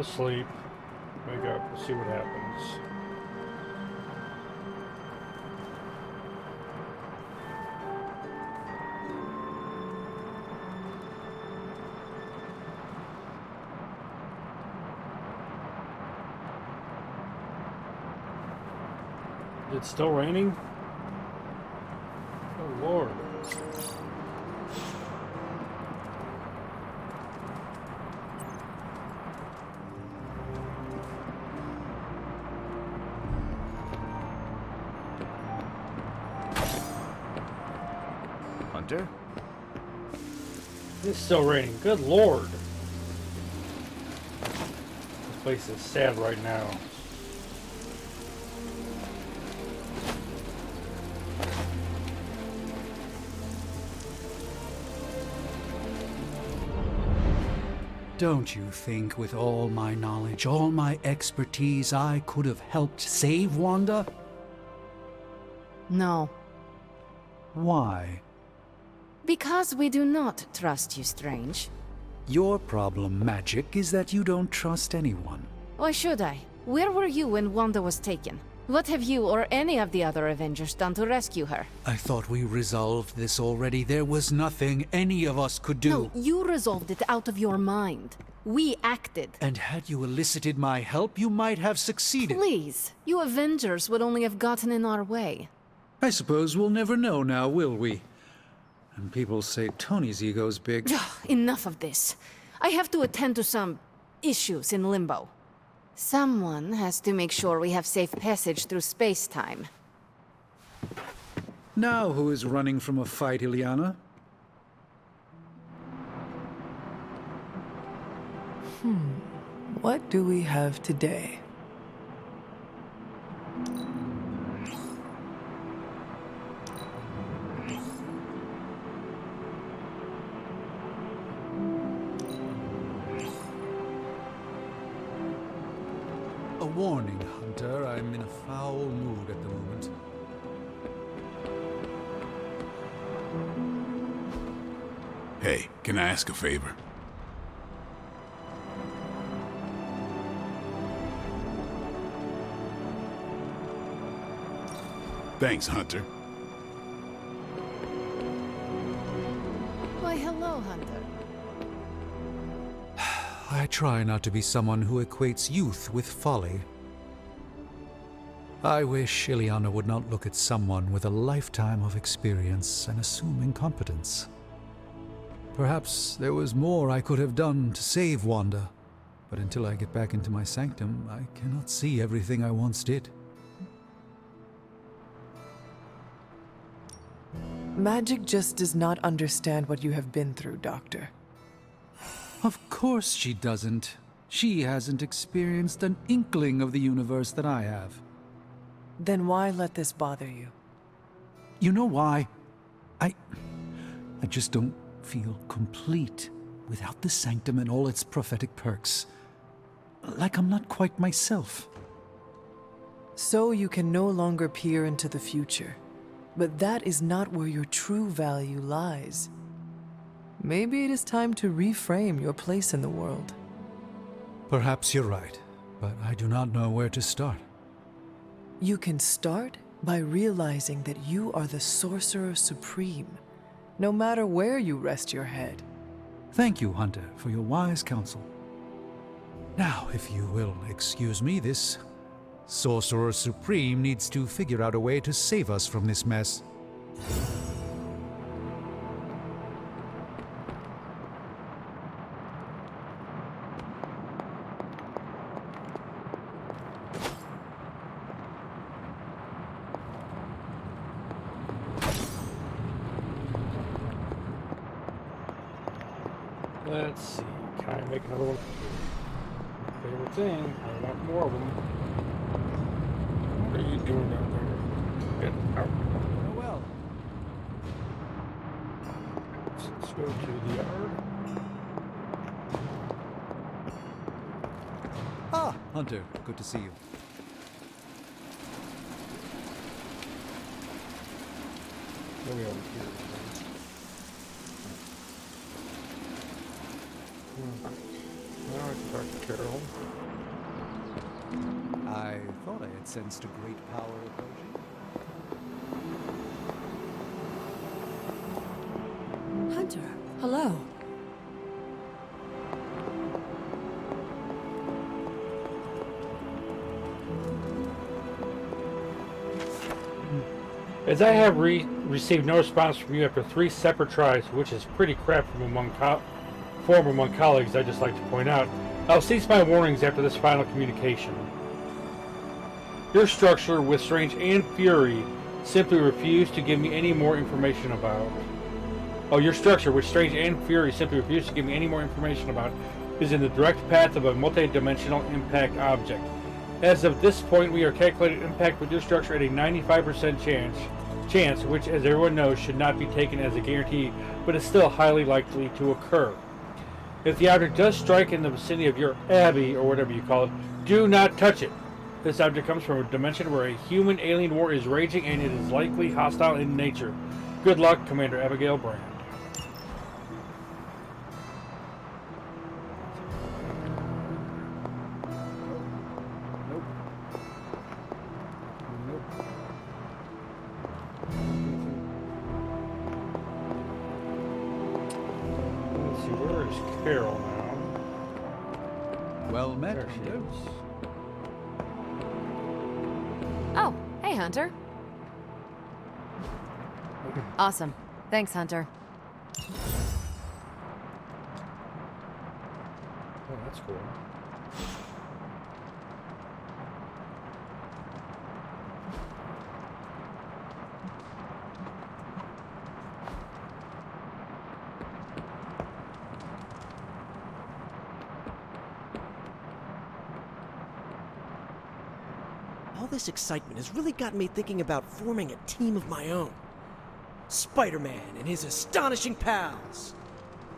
to sleep. Wake up. We'll see what happens. It's still raining? Oh, Lord. Hunter? It's still raining. Good Lord. This place is sad right now. Don't you think with all my knowledge, all my expertise, I could have helped save Wanda? No. Why? Because we do not trust you, Strange. Your problem, Magic, is that you don't trust anyone. Why should I? Where were you when Wanda was taken? What have you or any of the other Avengers done to rescue her? I thought we resolved this already. There was nothing any of us could do. No, you resolved it out of your mind. We acted. And had you elicited my help, you might have succeeded. Please, you Avengers would only have gotten in our way. I suppose we'll never know now, will we? And people say Tony's ego's big. Enough of this. I have to attend to some issues in Limbo. Someone has to make sure we have safe passage through space-time. Now who is running from a fight, Ileana? What do we have today? A warning, Hunter. I'm in a foul mood at the moment. Hey, can I ask a favor? Thanks, Hunter. Why, hello, Hunter. I try not to be someone who equates youth with folly. I wish Ileana would not look at someone with a lifetime of experience and assume incompetence. Perhaps there was more I could have done to save Wanda, but until I get back into my sanctum, I cannot see everything I once did. Magic just does not understand what you have been through, Doctor. Of course she doesn't. She hasn't experienced an inkling of the universe that I have. Then why let this bother you? You know why? I just don't feel complete without the sanctum and all its prophetic perks. Like I'm not quite myself. So you can no longer peer into the future. But that is not where your true value lies. Maybe it is time to reframe your place in the world. Perhaps you're right, but I do not know where to start. You can start by realizing that you are the Sorcerer Supreme, no matter where you rest your head. Thank you, Hunter, for your wise counsel. Now, if you will excuse me, this Sorcerer Supreme needs to figure out a way to save us from this mess. Let's see. Can I make another one? Favorite thing. I want more of them. What are you doing down there? Get out. Well. Let's go to the yard. Ah, Hunter, good to see you. Way over here. Now I can talk to Carol. I thought I had sensed a great power approaching. Hunter, hello. As I have received no response from you after 3 separate tries, which is pretty crap from among colleagues, I'd just like to point out, I'll cease my warnings after this final communication. Your structure, with Strange and Fury, simply refused to give me any more information about. Oh, your structure, which Strange and Fury simply refused to give me any more information about, is in the direct path of a multi-dimensional impact object. As of this point, we are calculating impact with your structure at a 95% chance, which, as everyone knows, should not be taken as a guarantee, but is still highly likely to occur. If the object does strike in the vicinity of your abbey, or whatever you call it, do not touch it. This object comes from a dimension where a human-alien war is raging, and it is likely hostile in nature. Good luck, Commander Abigail Brand. Let's see, where is Carol now? Well met, There she Hunter. is. Oh, hey, Hunter. Awesome. Thanks, Hunter. Oh, that's cool. All this excitement has really got me thinking about forming a team of my own. Spider-Man and his astonishing pals.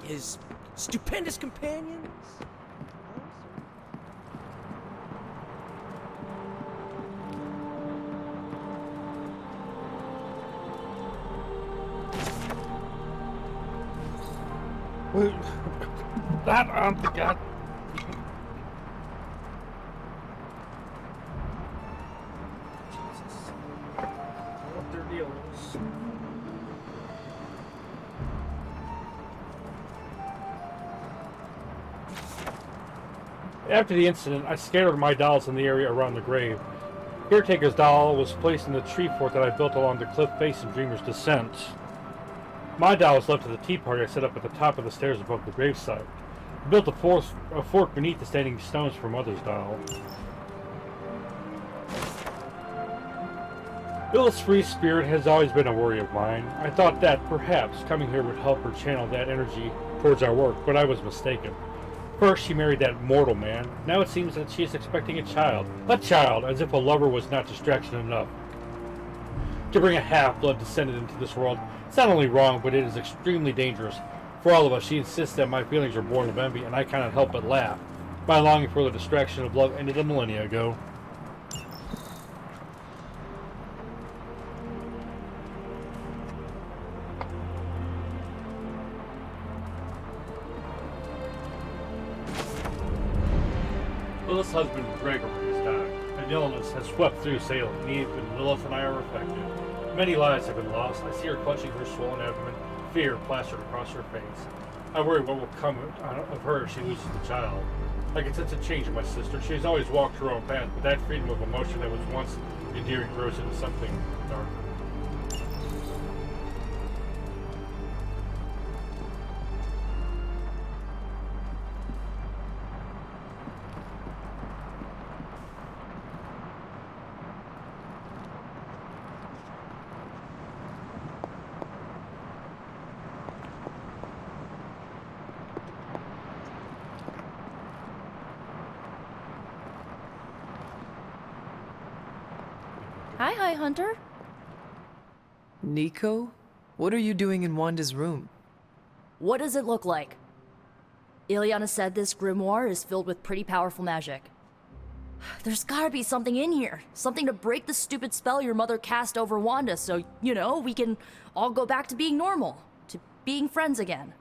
His stupendous companions. That on the god. Jesus. What their deal is. After the incident, I scattered my dolls in the area around the grave. Caretaker's doll was placed in the tree fort that I built along the cliff face in Dreamer's Descent. My doll was left to the tea party I set up at the top of the stairs above the gravesite. I built a fort beneath the standing stones for Mother's doll. Lilith's free spirit has always been a worry of mine. I thought that, perhaps, coming here would help her channel that energy towards our work, but I was mistaken. First, she married that mortal man. Now it seems that she is expecting a child. A child, as if a lover was not distraction enough. To bring a half-blood descendant into this world, it's not only wrong, but it is extremely dangerous. For all of us, she insists that my feelings are born of envy, and I cannot help but laugh. My longing for the distraction of love ended a millennia ago. Lilith's husband, Gregory, has died. An illness has swept through Salem, and even Lilith and I are affected. Many lives have been lost. I see her clutching her swollen abdomen, fear plastered across her face. I worry what will come of her if she loses the child. I can sense a change in my sister. She has always walked her own path, but that freedom of emotion that was once endearing grows into something darker. Hi, Hunter. Nico? What are you doing in Wanda's room? What does it look like? Ileana said this grimoire is filled with pretty powerful magic. There's gotta be something in here. Something to break the stupid spell your mother cast over Wanda so, you know, we can all go back to being normal. To being friends again.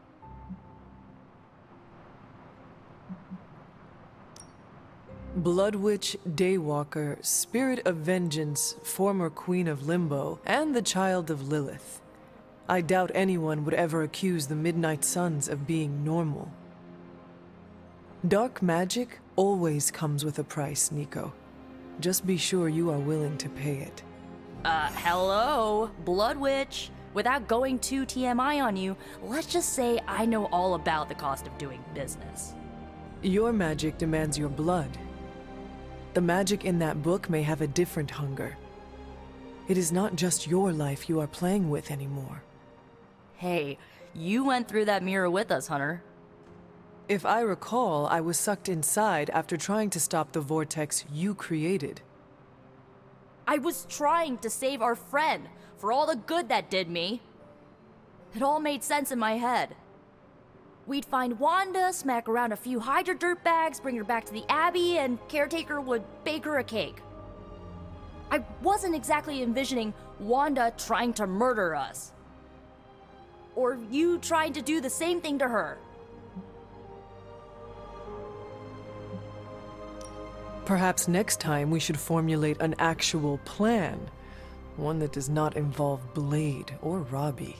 Blood Witch, Daywalker, Spirit of Vengeance, former Queen of Limbo, and the Child of Lilith. I doubt anyone would ever accuse the Midnight Suns of being normal. Dark magic always comes with a price, Nico. Just be sure you are willing to pay it. Hello, Blood Witch. Without going too TMI on you, let's just say I know all about the cost of doing business. Your magic demands your blood. The magic in that book may have a different hunger. It is not just your life you are playing with anymore. Hey, you went through that mirror with us, Hunter. If I recall, I was sucked inside after trying to stop the vortex you created. I was trying to save our friend for all the good that did me. It all made sense in my head. We'd find Wanda, smack around a few Hydra dirtbags, bring her back to the Abbey, and Caretaker would bake her a cake. I wasn't exactly envisioning Wanda trying to murder us. Or you trying to do the same thing to her. Perhaps next time we should formulate an actual plan. One that does not involve Blade or Robbie.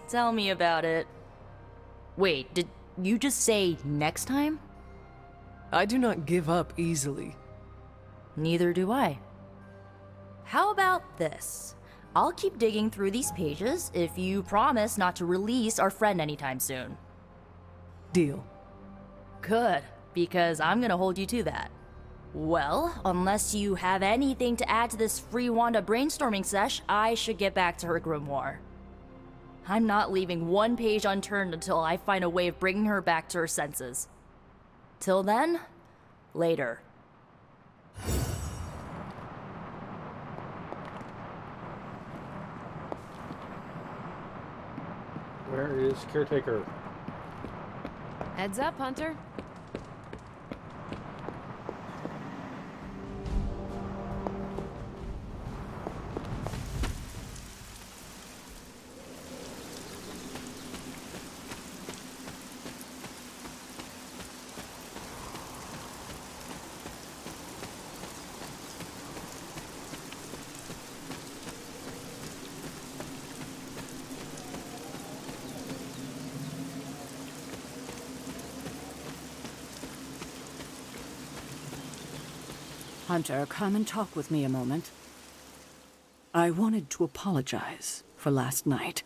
Tell me about it. Wait, did you just say next time? I do not give up easily. Neither do I. How about this? I'll keep digging through these pages if you promise not to release our friend anytime soon. Deal. Good, because I'm gonna hold you to that. Well, unless you have anything to add to this free Wanda brainstorming sesh, I should get back to her grimoire. I'm not leaving one page unturned until I find a way of bringing her back to her senses. Till then, later. Where is Caretaker? Heads up, Hunter. Hunter, come and talk with me a moment. I wanted to apologize for last night.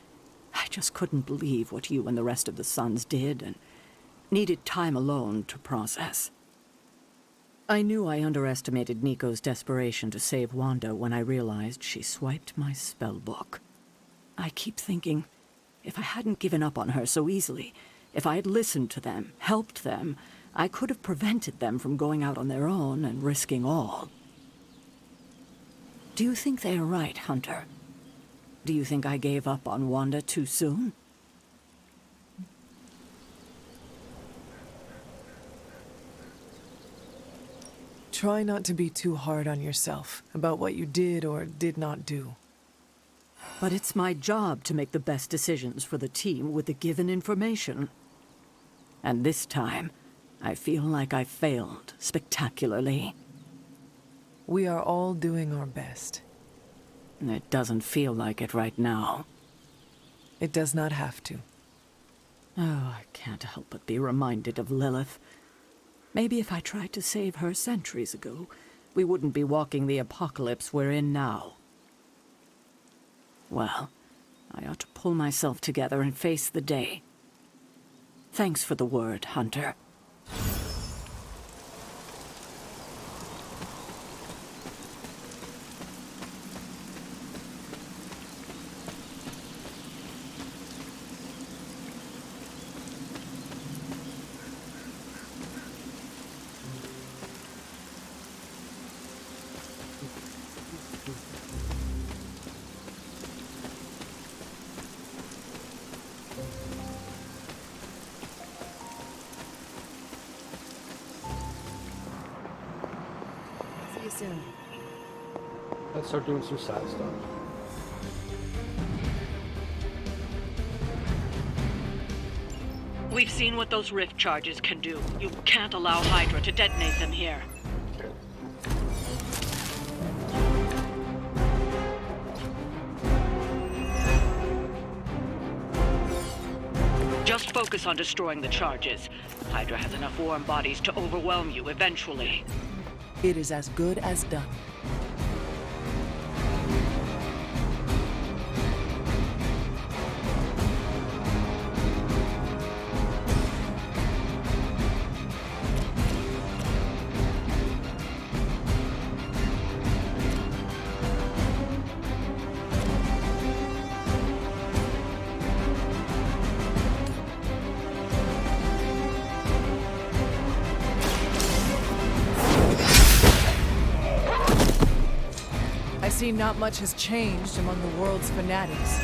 I just couldn't believe what you and the rest of the Suns did and needed time alone to process. I knew I underestimated Nico's desperation to save Wanda when I realized she swiped my spell book. I keep thinking, if I hadn't given up on her so easily, if I had listened to them, helped them, I could have prevented them from going out on their own and risking all. Do you think they are right, Hunter? Do you think I gave up on Wanda too soon? Try not to be too hard on yourself about what you did or did not do. But it's my job to make the best decisions for the team with the given information. And this time, I feel like I failed spectacularly. We are all doing our best. It doesn't feel like it right now. It does not have to. Oh, I can't help but be reminded of Lilith. Maybe if I tried to save her centuries ago, we wouldn't be walking the apocalypse we're in now. Well, I ought to pull myself together and face the day. Thanks for the word, Hunter. See you soon. Let's start doing some side stuff. We've seen what those rift charges can do. You can't allow Hydra to detonate them here. Just focus on destroying the charges. Hydra has enough warm bodies to overwhelm you eventually. It is as good as done. I see not much has changed among the world's fanatics.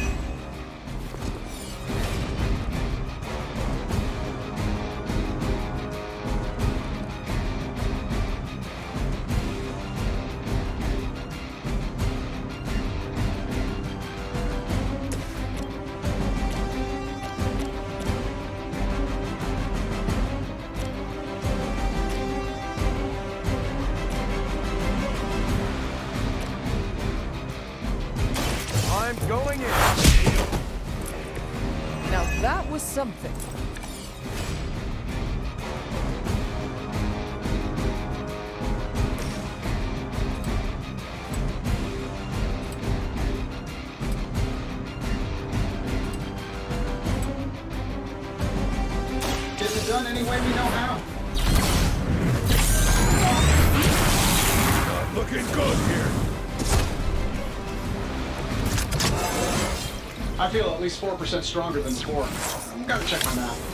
I'm going in. Now that was something. Get it done any way we know how. Not looking good here. I feel at least 4% stronger than before. I've got to check my math.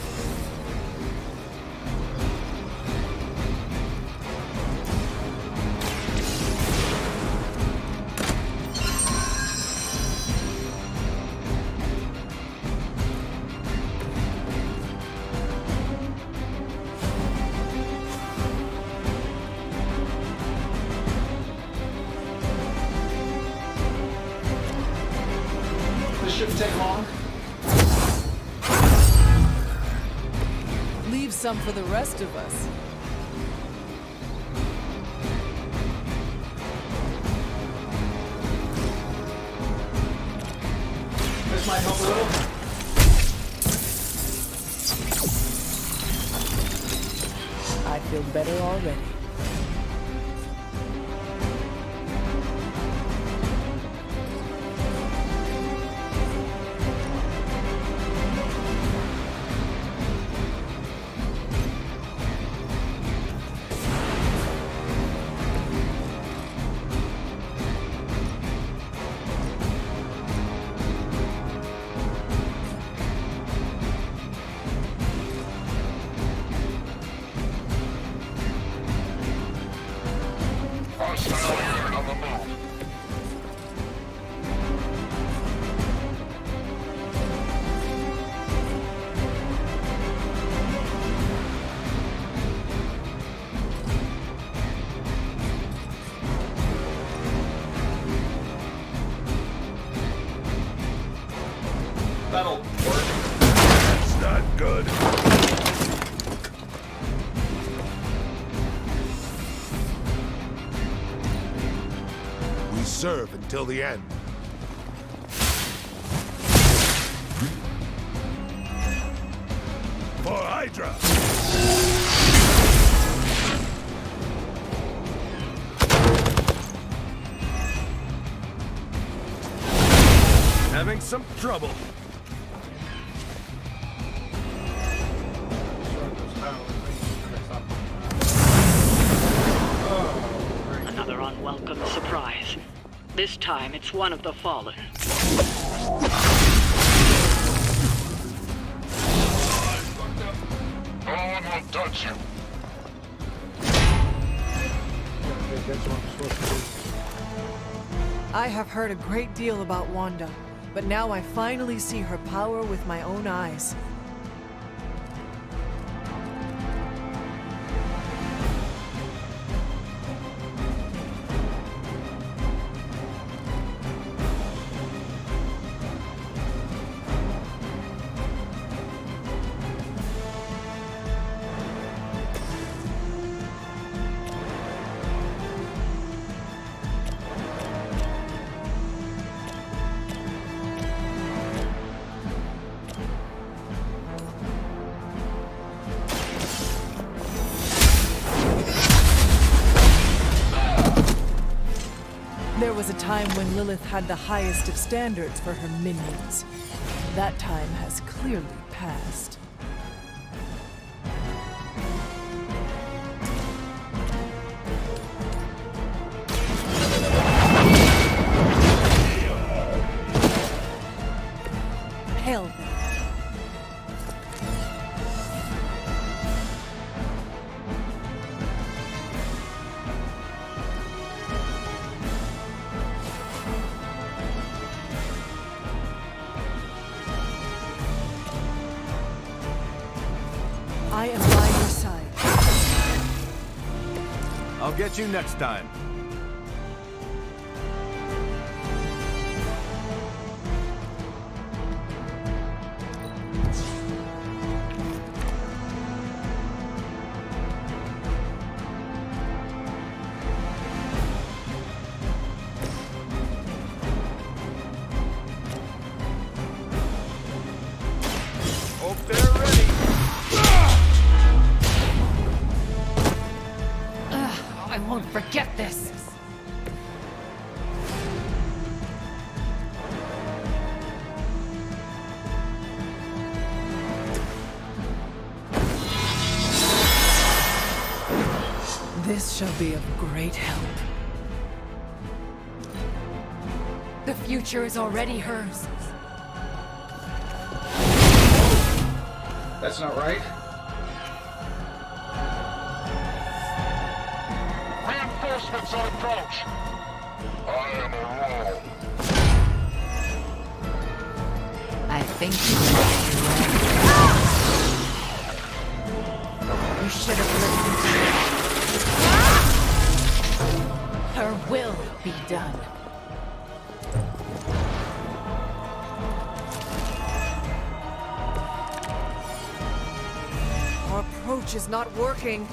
This shouldn't take long. Leave some for the rest of us. This might help a little. I feel better already. That'll work. That's not good. We serve until the end. For Hydra! Having some trouble. Another unwelcome surprise. This time it's one of the fallen. No one will touch you. I have heard a great deal about Wanda, but now I finally see her power with my own eyes. time when Lilith had the highest of standards for her minions. That time has clearly passed. Hell then. I am by your side. I'll get you next time. Hope they're ready. I won't forget this. This shall be of great help. The future is already hers. That's not right. Reinforcements on approach. I am a roll. I think you should have listened to me. Her will be done. Our approach is not working.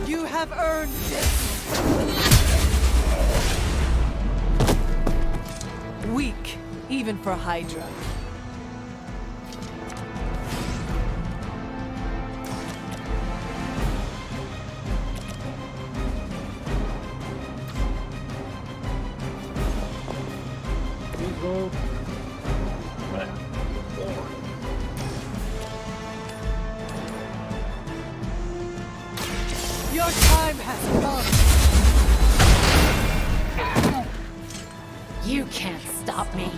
You have earned this. Weak, even for Hydra. Your time has come. You can't stop me.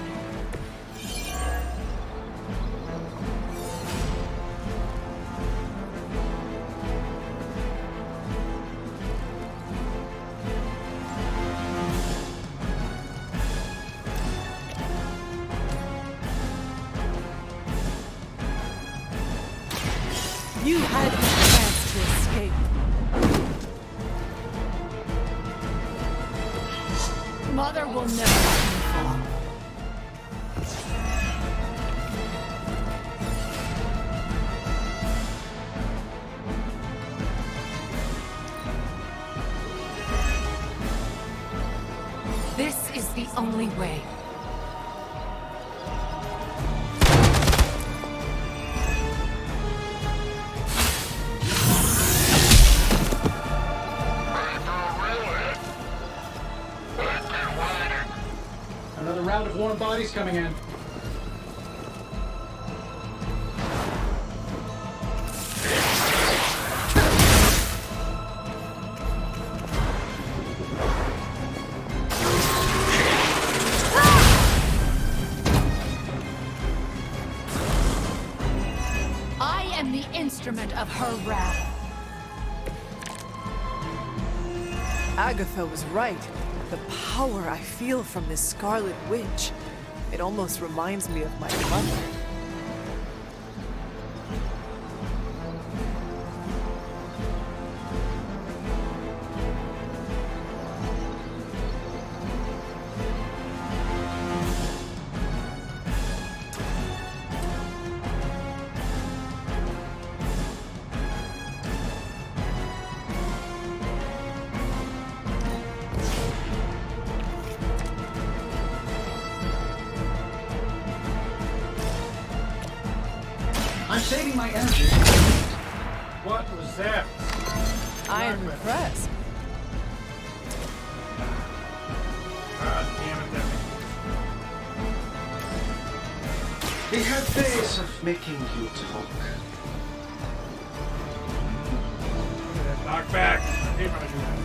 You had a chance to escape. Mother will never let me fall. This is the only way. Another round of warm bodies coming in. I am the instrument of her wrath. Agatha was right. The power I feel from this Scarlet Witch. It almost reminds me of my mother. I'm saving my energy. What was that? I am impressed. God damn it, that He had ways of making you talk. knock back. I hate when I do that.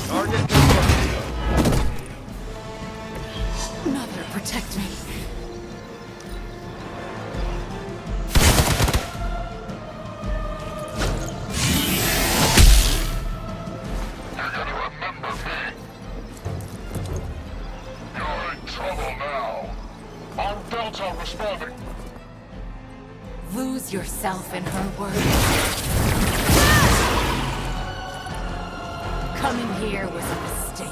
Target confirmed. Mother, protect me. You're gonna remember me. You're in trouble now. On Delta responding. Lose yourself in her words. Coming here was a mistake.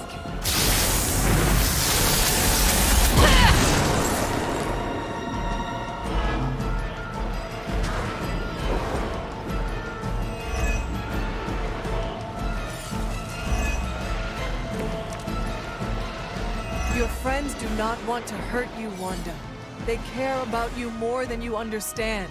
Your friends do not want to hurt you, Wanda. They care about you more than you understand.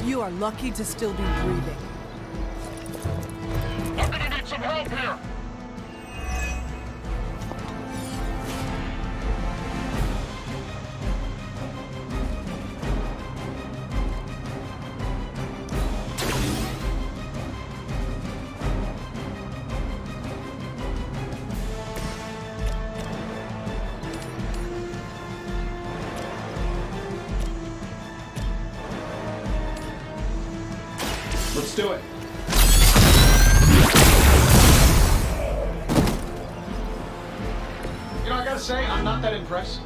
You are lucky to still be breathing. I'm gonna need some help here. Let's do it. You know, I gotta say, I'm not that impressed.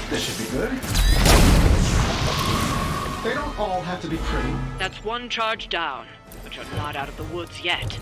This should be good. They don't all have to be pretty. That's one charge down, but you're not out of the woods yet.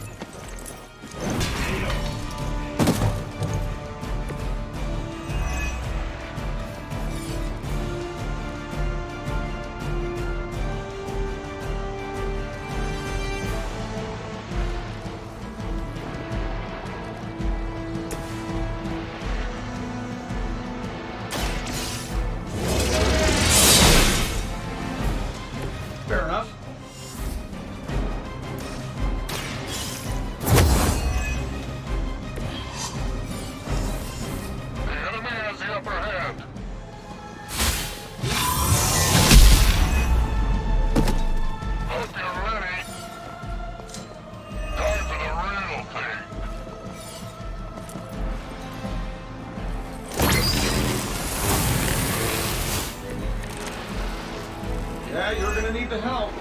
Fair enough. The enemy has the upper hand. Hope you're ready. Time for the real thing. Yeah, you're gonna need the help.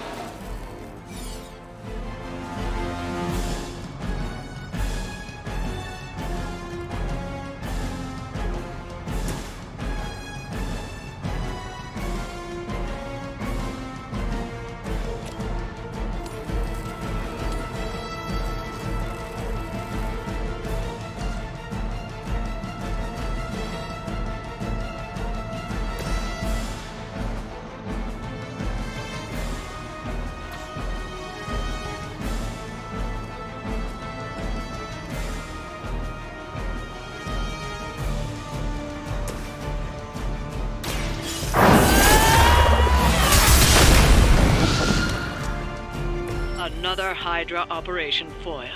Another Hydra operation foiled.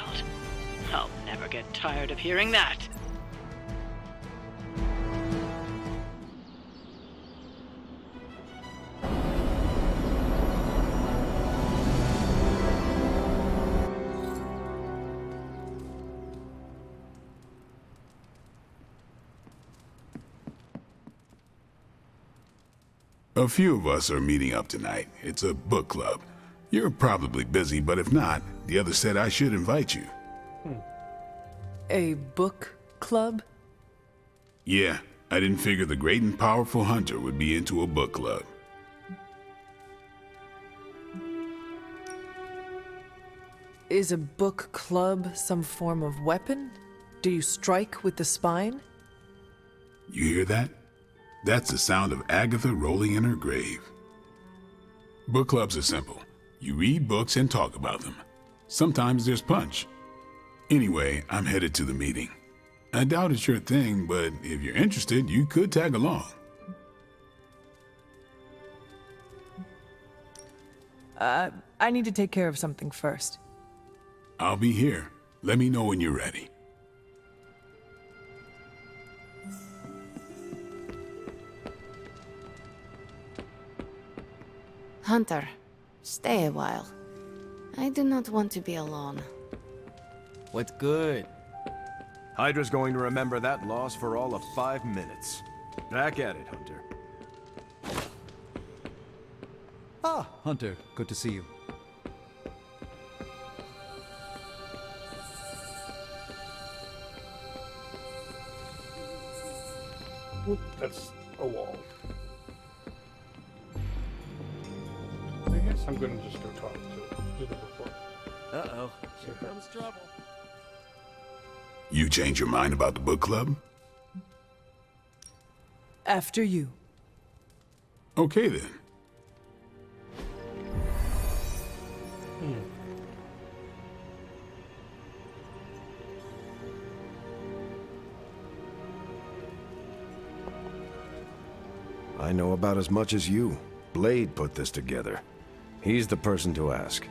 I'll never get tired of hearing that. A few of us are meeting up tonight. It's a book club. You're probably busy, but if not, the others said I should invite you. A book club? Yeah, I didn't figure the great and powerful Hunter would be into a book club. Is a book club some form of weapon? Do you strike with the spine? You hear that? That's the sound of Agatha rolling in her grave. Book clubs are simple. You read books and talk about them. Sometimes there's punch. Anyway, I'm headed to the meeting. I doubt it's your thing, but if you're interested, you could tag along. I need to take care of something first. I'll be here. Let me know when you're ready. Hunter, stay a while. I do not want to be alone. What's good? Hydra's going to remember that loss for all of 5 minutes. Back at it, Hunter. Ah, Hunter, good to see you. Oop, that's a wall. I guess I'm gonna just go talk to do the report. Uh-oh. Here comes trouble. You change your mind about the book club? After you. Okay then. I know about as much as you. Blade put this together. He's the person to ask.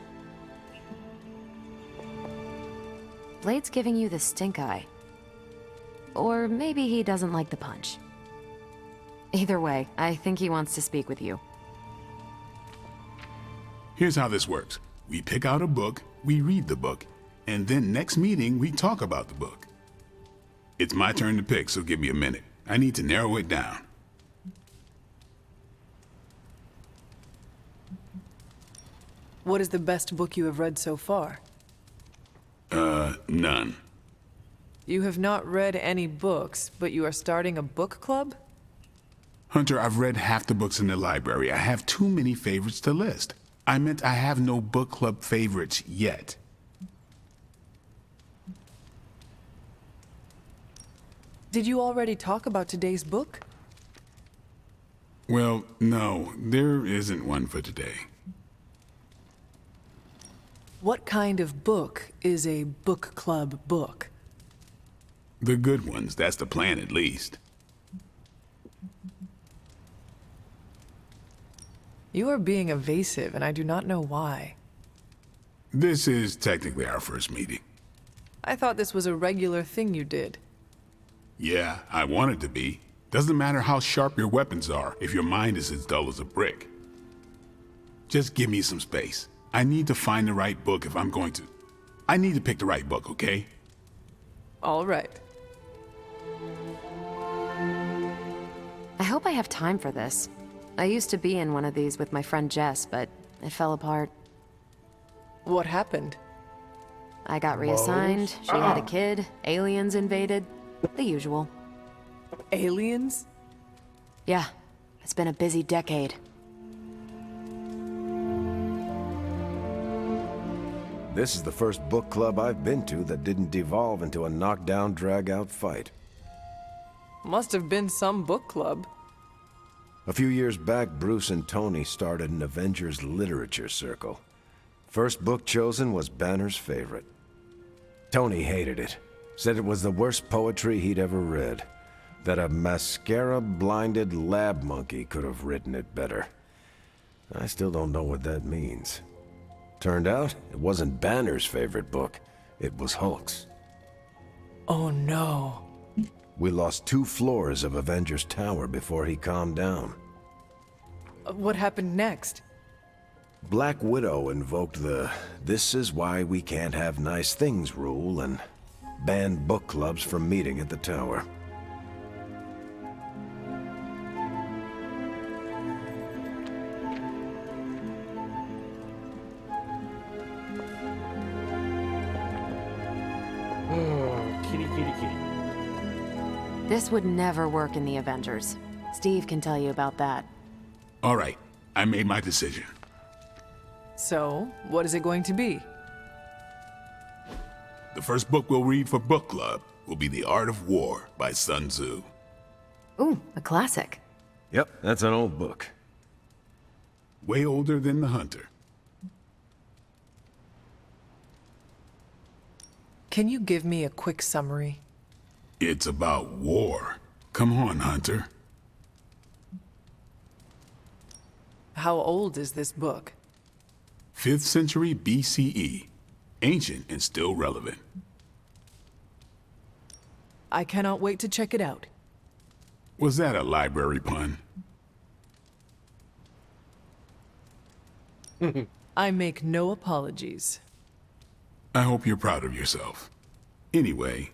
Blade's giving you the stink eye. Or maybe he doesn't like the punch. Either way, I think he wants to speak with you. Here's how this works. We pick out a book, we read the book, and then next meeting we talk about the book. It's my turn to pick, so give me a minute. I need to narrow it down. What is the best book you have read so far? None. You have not read any books, but you are starting a book club? Hunter, I've read half the books in the library. I have too many favorites to list. I meant I have no book club favorites yet. Did you already talk about today's book? Well, no, there isn't one for today. What kind of book is a book club book? The good ones, that's the plan at least. You are being evasive, and I do not know why. This is technically our first meeting. I thought this was a regular thing you did. Yeah, I want it to be. Doesn't matter how sharp your weapons are if your mind is as dull as a brick. Just give me some space. I need to find the right book if I'm going to... I need to pick the right book, okay? All right. I hope I have time for this. I used to be in one of these with my friend Jess, but it fell apart. What happened? I got reassigned, she had a kid, aliens invaded, the usual. Aliens? Yeah, it's been a busy decade. This is the first book club I've been to that didn't devolve into a knockdown, drag-out fight. Must have been some book club. A few years back, Bruce and Tony started an Avengers literature circle. First book chosen was Banner's favorite. Tony hated it. Said it was the worst poetry he'd ever read. That a mascara-blinded lab monkey could have written it better. I still don't know what that means. Turned out, it wasn't Banner's favorite book. It was Hulk's. Oh no. We lost 2 floors of Avengers Tower before he calmed down. What happened next? Black Widow invoked the "this is why we can't have nice things" rule and banned book clubs from meeting at the tower. Oh, kitty, kitty, kitty. This would never work in the Avengers. Steve can tell you about that. All right, I made my decision. So, what is it going to be? The first book we'll read for book club will be The Art of War by Sun Tzu. Ooh, a classic. Yep, that's an old book. Way older than The Hunter. Can you give me a quick summary? It's about war. Come on, Hunter. How old is this book? 5th century BCE. Ancient and still relevant. I cannot wait to check it out. Was that a library pun? I make no apologies. I hope you're proud of yourself. Anyway,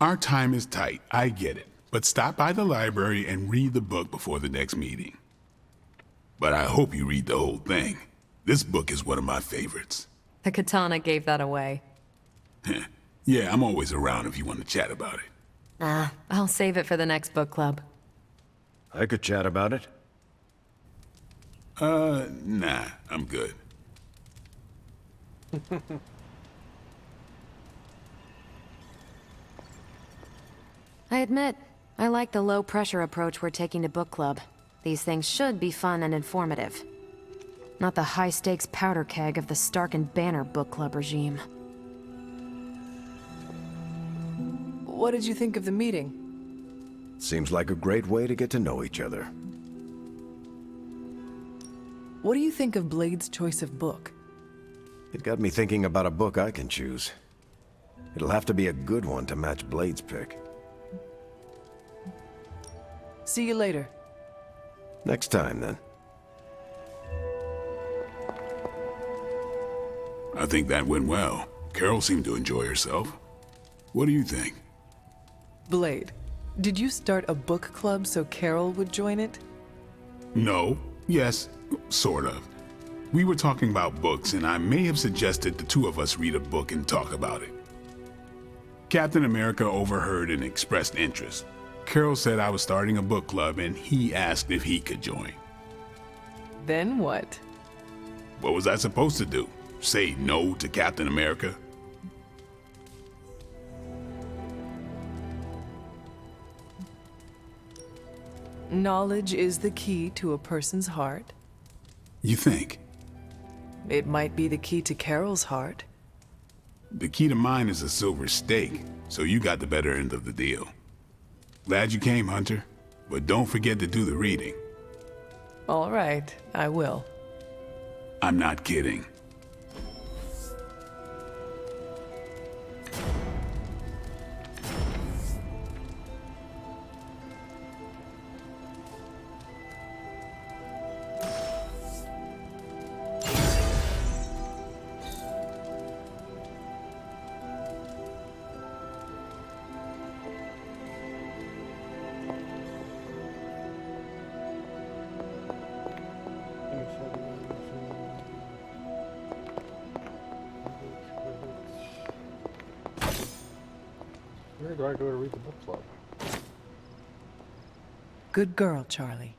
our time is tight, I get it. But stop by the library and read the book before the next meeting. But I hope you read the whole thing. This book is one of my favorites. The katana gave that away. Yeah, I'm always around if you want to chat about it. I'll save it for the next book club. I could chat about it. Nah, I'm good. I admit, I like the low-pressure approach we're taking to book club. These things should be fun and informative. Not the high-stakes powder keg of the Stark and Banner book club regime. What did you think of the meeting? Seems like a great way to get to know each other. What do you think of Blade's choice of book? It got me thinking about a book I can choose. It'll have to be a good one to match Blade's pick. See you later. Next time, then. I think that went well. Carol seemed to enjoy herself. What do you think? Blade, did you start a book club so Carol would join it? No. Yes. Sort of. We were talking about books, and I may have suggested the 2 of us read a book and talk about it. Captain America overheard and expressed interest. Carol said I was starting a book club, and he asked if he could join. Then what? What was I supposed to do? Say no to Captain America? Knowledge is the key to a person's heart. You think? It might be the key to Carol's heart. The key to mine is a silver stake, so you got the better end of the deal. Glad you came, Hunter, but don't forget to do the reading. All right, I will. I'm not kidding. Where do I go to read the book club? Good girl, Charlie.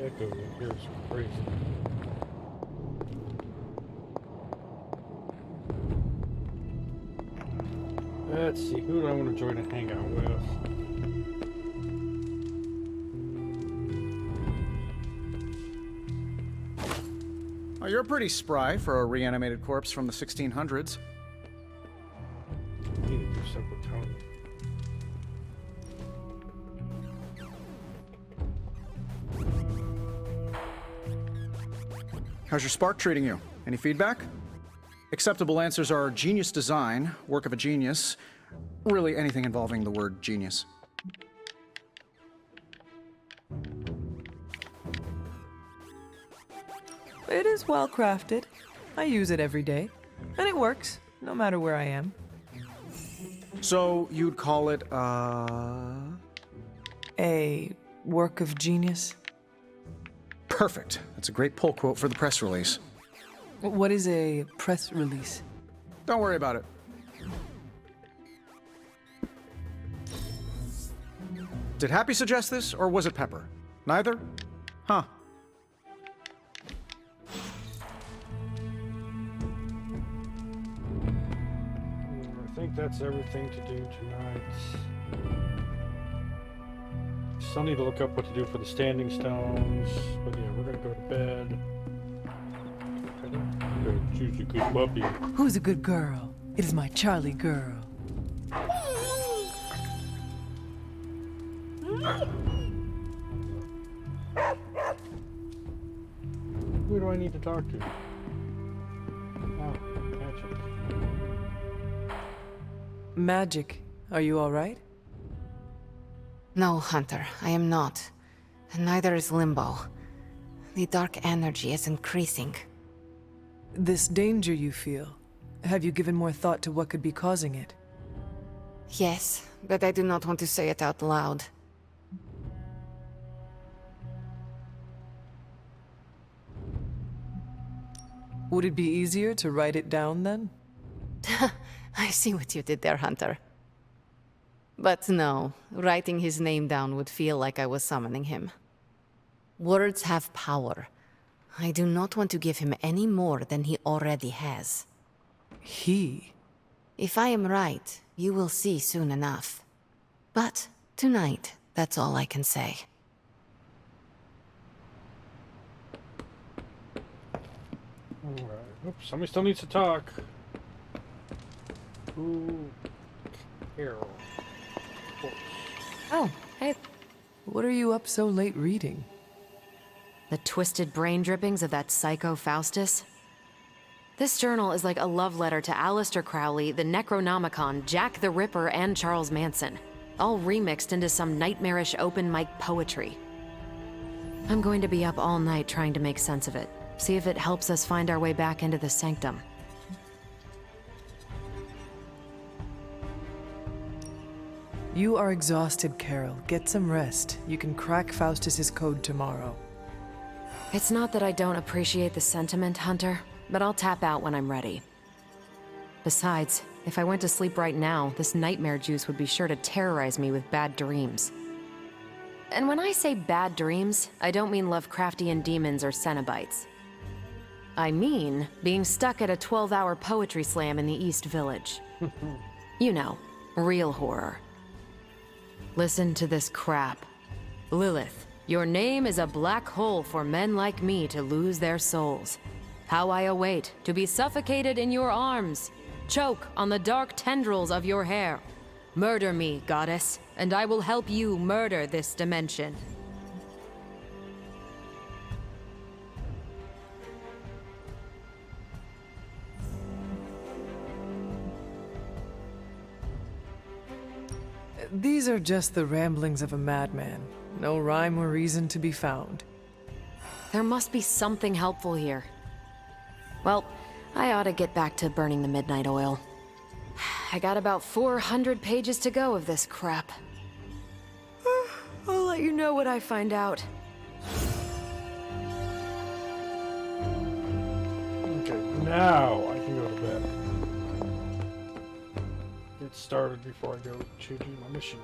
Echo in here is crazy. Let's see, who do I want to join and hang out with? Oh, you're pretty spry for a reanimated corpse from the 1600s. I need to do something with Tony. How's your spark treating you? Any feedback? Acceptable answers are genius design, work of a genius, really anything involving the word genius. It is well crafted. I use it every day, and it works, no matter where I am. So you'd call it, A work of genius? Perfect. That's a great pull quote for the press release. What is a press release? Don't worry about it. Did Happy suggest this, or was it Pepper? Neither? Huh. I think that's everything to do tonight. Still need to look up what to do for the standing stones. But yeah, we're gonna go to bed. I'm gonna choose a good puppy. Who's a good girl? It is my Charlie girl. Who do I need to talk to? Oh, magic. Magic, are you all right? No, Hunter, I am not. And neither is Limbo. The dark energy is increasing. This danger you feel, have you given more thought to what could be causing it? Yes, but I do not want to say it out loud. Would it be easier to write it down then? I see what you did there, Hunter. But no, writing his name down would feel like I was summoning him. Words have power. I do not want to give him any more than he already has. He? If I am right, you will see soon enough. But tonight, that's all I can say. Alright. Oops, somebody still needs to talk. Ooh, Carol. Oh, hey. What are you up so late reading? The twisted brain drippings of that psycho Faustus? This journal is like a love letter to Aleister Crowley, the Necronomicon, Jack the Ripper, and Charles Manson, all remixed into some nightmarish open mic poetry. I'm going to be up all night trying to make sense of it, see if it helps us find our way back into the sanctum. You are exhausted, Carol. Get some rest. You can crack Faustus's code tomorrow. It's not that I don't appreciate the sentiment, Hunter, but I'll tap out when I'm ready. Besides, if I went to sleep right now, this nightmare juice would be sure to terrorize me with bad dreams. And when I say bad dreams, I don't mean Lovecraftian demons or Cenobites. I mean being stuck at a 12-hour poetry slam in the East Village. You know, real horror. Listen to this crap. Lilith, your name is a black hole for men like me to lose their souls. How I await to be suffocated in your arms. Choke on the dark tendrils of your hair. Murder me, goddess, and I will help you murder this dimension. These are just the ramblings of a madman. No rhyme or reason to be found. There must be something helpful here. Well, I ought to get back to burning the midnight oil. I got about 400 pages to go of this crap. I'll let you know what I find out. Okay, now I can go to bed. Get started before I go to do my mission.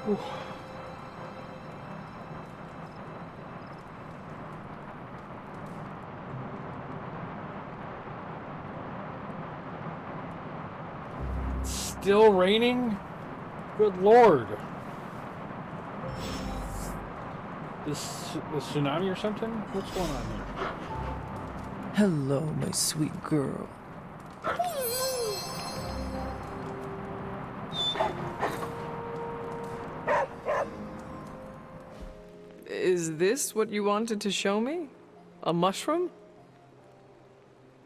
Ooh. still raining? Good lord. This tsunami or something? What's going on here? Hello, my sweet girl. Is this what you wanted to show me? A mushroom?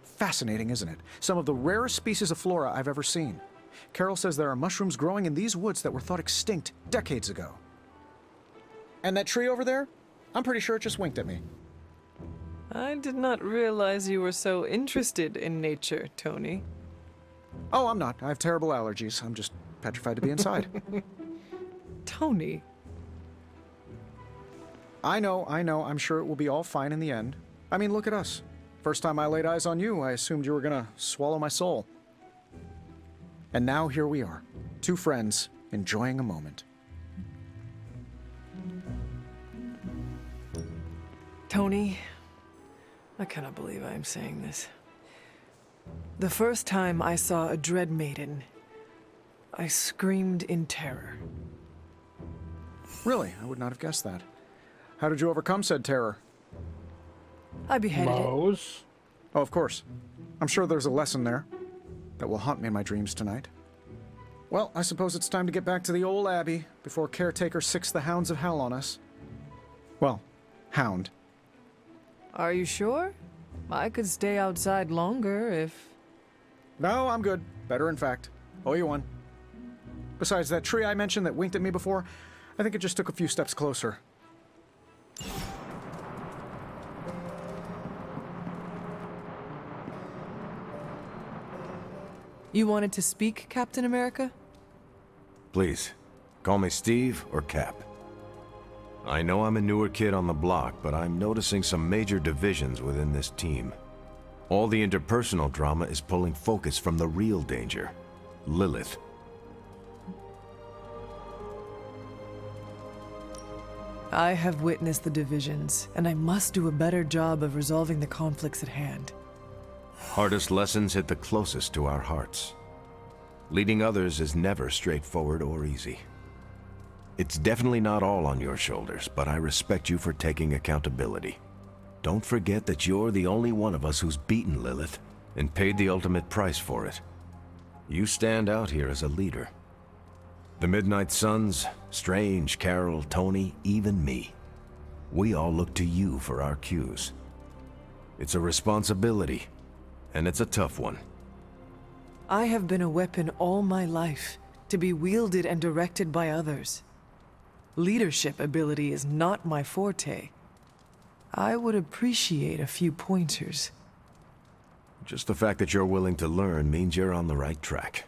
Fascinating, isn't it? Some of the rarest species of flora I've ever seen. Carol says there are mushrooms growing in these woods that were thought extinct decades ago. And that tree over there? I'm pretty sure it just winked at me. I did not realize you were so interested in nature, Tony. Oh, I'm not. I have terrible allergies. I'm just petrified to be inside. Tony. I know. I'm sure it will be all fine in the end. I mean, look at us. First time I laid eyes on you, I assumed you were gonna swallow my soul. And now here we are, two friends enjoying a moment. Tony, I cannot believe I am saying this. The first time I saw a Dread Maiden, I screamed in terror. Really? I would not have guessed that. How did you overcome said terror? I beheaded it. Mose? Oh, of course. I'm sure there's a lesson there that will haunt me in my dreams tonight. Well, I suppose it's time to get back to the old Abbey before Caretaker sicks the hounds of hell on us. Well, hound. Are you sure? I could stay outside longer if... No, I'm good. Better, in fact. Owe you one. Besides, that tree I mentioned that winked at me before, I think it just took a few steps closer. You wanted to speak, Captain America? Please, call me Steve or Cap. I know I'm a newer kid on the block, but I'm noticing some major divisions within this team. All the interpersonal drama is pulling focus from the real danger, Lilith. I have witnessed the divisions, and I must do a better job of resolving the conflicts at hand. Hardest lessons hit the closest to our hearts. Leading others is never straightforward or easy. It's definitely not all on your shoulders, but I respect you for taking accountability. Don't forget that you're the only one of us who's beaten Lilith and paid the ultimate price for it. You stand out here as a leader. The Midnight Suns, Strange, Carol, Tony, even me. We all look to you for our cues. It's a responsibility, and it's a tough one. I have been a weapon all my life, to be wielded and directed by others. Leadership ability is not my forte. I would appreciate a few pointers. Just the fact that you're willing to learn means you're on the right track.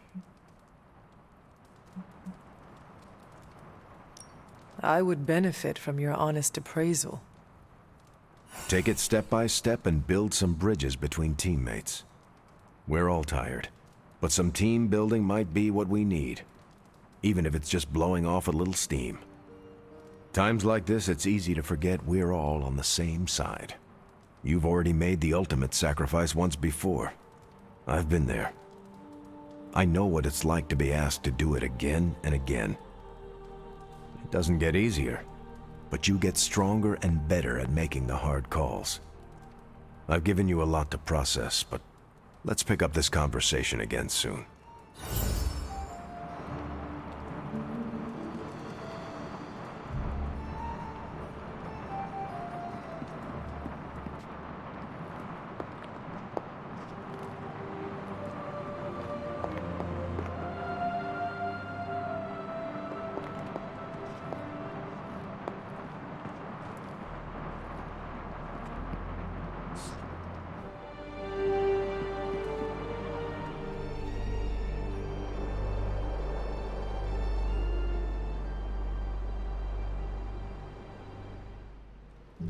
I would benefit from your honest appraisal. Take it step by step and build some bridges between teammates. We're all tired, but some team building might be what we need, even if it's just blowing off a little steam. Times like this, it's easy to forget we're all on the same side. You've already made the ultimate sacrifice once before. I've been there. I know what it's like to be asked to do it again and again. It doesn't get easier, but you get stronger and better at making the hard calls. I've given you a lot to process, but let's pick up this conversation again soon.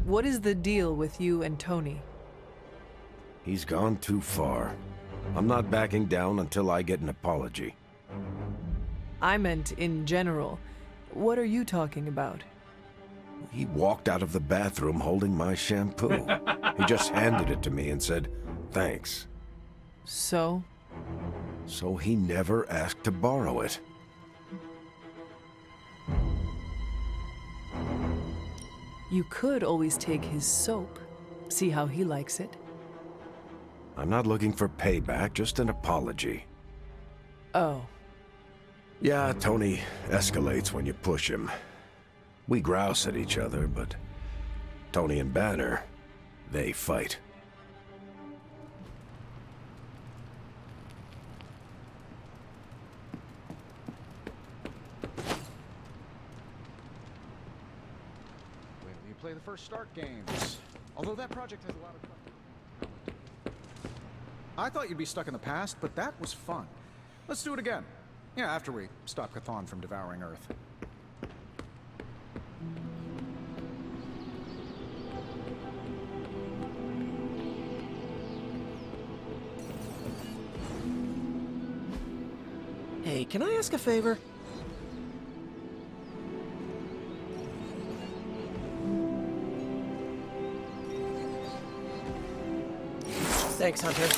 What is the deal with you and Tony? He's gone too far. I'm not backing down until I get an apology. I meant in general. What are you talking about? He walked out of the bathroom holding my shampoo. He just handed it to me and said, "Thanks." So? so he never asked to borrow it. You could always take his soap, see how he likes it. I'm not looking for payback, just an apology. Oh. Yeah, Tony escalates when you push him. We grouse at each other, but Tony and Banner, they fight. Wait till you play the first Start games. Although that project has a lot of... I thought you'd be stuck in the past, but that was fun. Let's do it again. Yeah, after we stop Chthon from devouring Earth. Hey, can I ask a favor? Thanks, Hunter.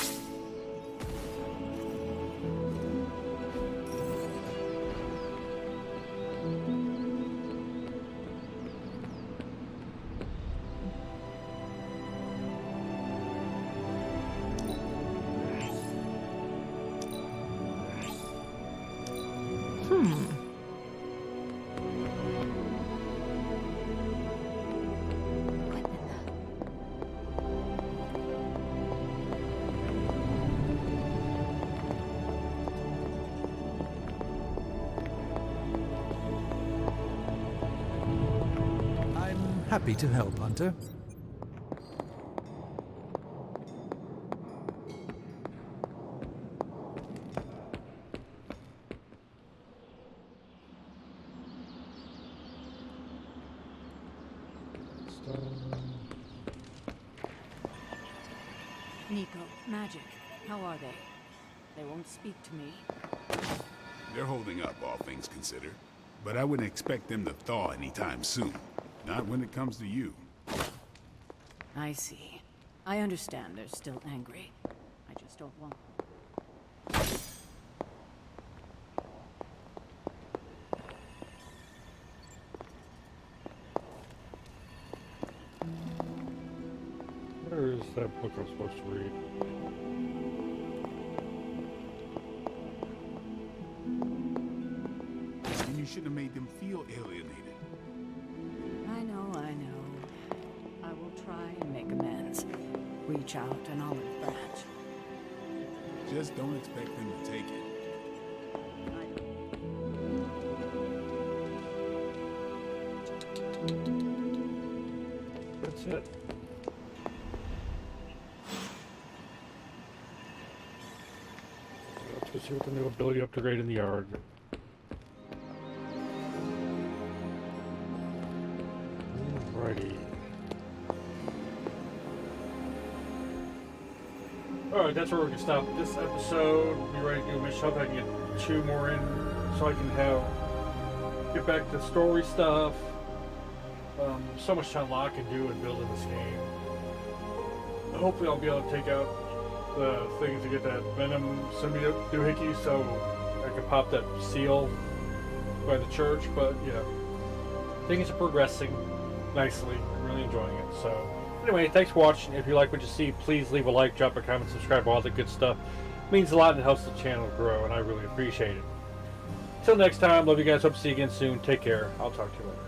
Happy to help, Hunter. Nico, Magic, how are they? They won't speak to me. They're holding up, all things considered. But I wouldn't expect them to thaw anytime soon. Not when it comes to you. I see. I understand they're still angry. I just don't want... Where is that book I'm supposed to read? And you shouldn't have made them feel alienated. I know. I will try and make amends. Reach out an olive branch. Just don't expect them to take it. That's it. Let's go see what the new ability upgrade in the yard. Alrighty. Alright, that's where we're going to stop this episode. Be ready to do a mission. Hope I can get 2 more in so I can get back to story stuff. So much to unlock and do and build in this game. Hopefully I'll be able to take out the things to get that Venom symbiote doohickey so I can pop that seal by the church, but yeah. Things are progressing nicely. I'm really enjoying it. So anyway, thanks for watching. If you like what you see, please leave a like, drop a comment, subscribe, all the good stuff. It means a lot and it helps the channel grow, and I really appreciate it. Till next time, love you guys. Hope to see you again soon. Take care. I'll talk to you later.